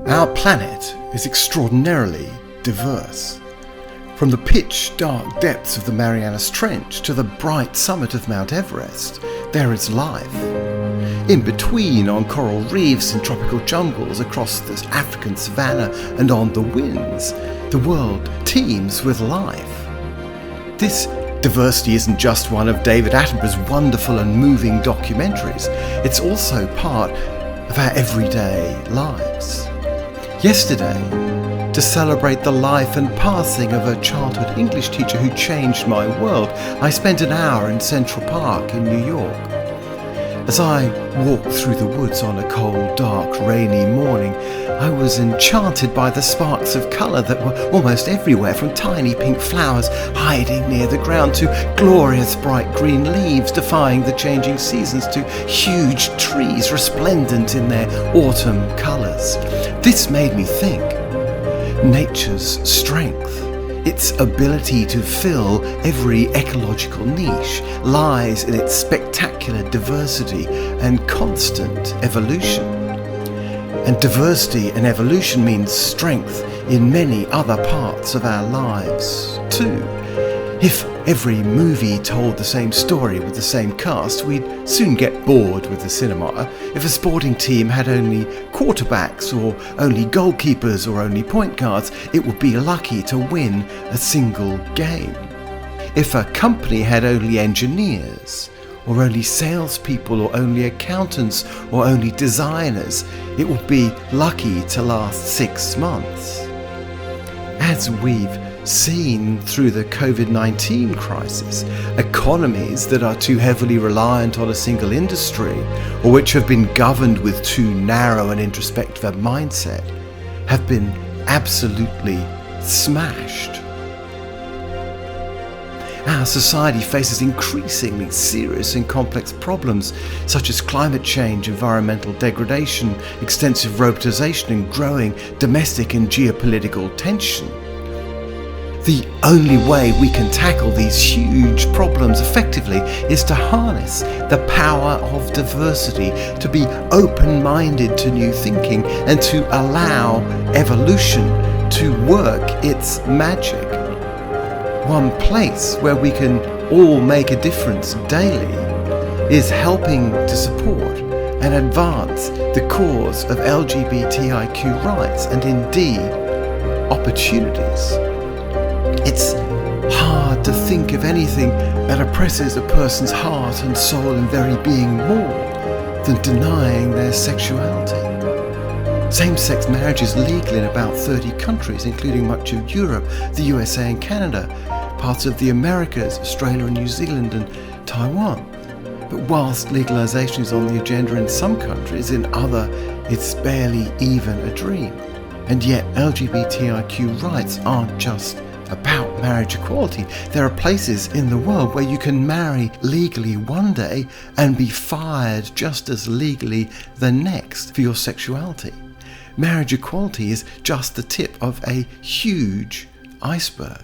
Our planet is extraordinarily diverse. From the pitch-dark depths of the Marianas Trench to the bright summit of Mount Everest, there is life. In between, on coral reefs and tropical jungles, across the African savanna and on the winds, the world teems with life. This diversity isn't just one of David Attenborough's wonderful and moving documentaries, it's also part of our everyday lives. Yesterday, to celebrate the life and passing of a childhood English teacher who changed my world, I spent an hour in Central Park in New York. As I walked through the woods on a cold, dark, rainy morning, I was enchanted by the sparks of colour that were almost everywhere, from tiny pink flowers hiding near the ground to glorious bright green leaves defying the changing seasons to huge trees resplendent in their autumn colours. This made me think. Nature's strength, its ability to fill every ecological niche, lies in its spectacular diversity and constant evolution. And diversity and evolution means strength in many other parts of our lives too. If every movie told the same story with the same cast, we'd soon get bored with the cinema. If a sporting team had only quarterbacks or only goalkeepers or only point guards, it would be lucky to win a single game. If a company had only engineers, or only salespeople, or only accountants, or only designers, it would be lucky to last 6 months. As we've seen through the COVID-19 crisis, economies that are too heavily reliant on a single industry, or which have been governed with too narrow and introspective a mindset, have been absolutely smashed. Our society faces increasingly serious and complex problems such as climate change, environmental degradation, extensive robotisation, and growing domestic and geopolitical tension. The only way we can tackle these huge problems effectively is to harness the power of diversity, to be open-minded to new thinking, and to allow evolution to work its magic. One place where we can all make a difference daily is helping to support and advance the cause of LGBTIQ rights and indeed opportunities. It's hard to think of anything that oppresses a person's heart and soul and very being more than denying their sexuality. Same-sex marriage is legal in about 30 countries, including much of Europe, the USA and Canada, parts of the Americas, Australia and New Zealand and Taiwan. But whilst legalisation is on the agenda in some countries, in other it's barely even a dream. And yet LGBTIQ rights aren't just about marriage equality. There are places in the world where you can marry legally one day and be fired just as legally the next for your sexuality. Marriage equality is just the tip of a huge iceberg.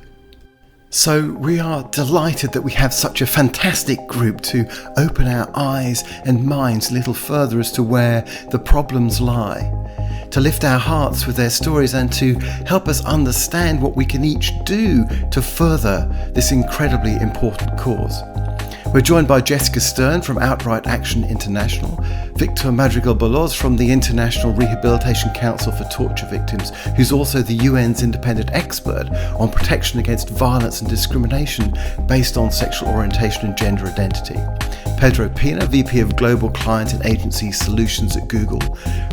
So we are delighted that we have such a fantastic group to open our eyes and minds a little further as to where the problems lie, to lift our hearts with their stories and to help us understand what we can each do to further this incredibly important cause. We're joined by Jessica Stern from Outright Action International, Victor Madrigal-Borloz from the International Rehabilitation Council for Torture Victims, who's also the UN's independent expert on protection against violence and discrimination based on sexual orientation and gender identity, Pedro Pina, VP of Global Client and Agency Solutions at Google,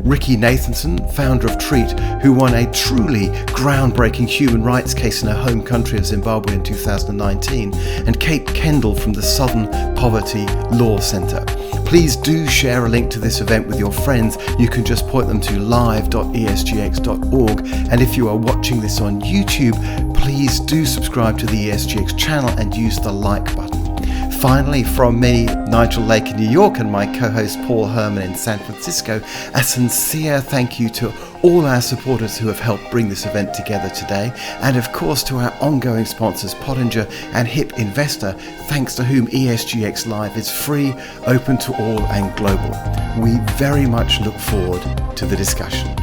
Ricky Nathanson, founder of Treat, who won a truly groundbreaking human rights case in her home country of Zimbabwe in 2019, and Kate Kendell from the Southern Poverty Law Centre. Please do share a link to this event with your friends. You can just point them to live.esgx.org, and if you are watching this on YouTube, please do subscribe to the ESGX channel and use the like button. Finally, from me, Nigel Lake in New York, and my co-host Paul Herman in San Francisco, a sincere thank you to all our supporters who have helped bring this event together today, and of course to our ongoing sponsors Pottinger and Hip Investor, thanks to whom ESGX Live is free, open to all and global. We very much look forward to the discussion.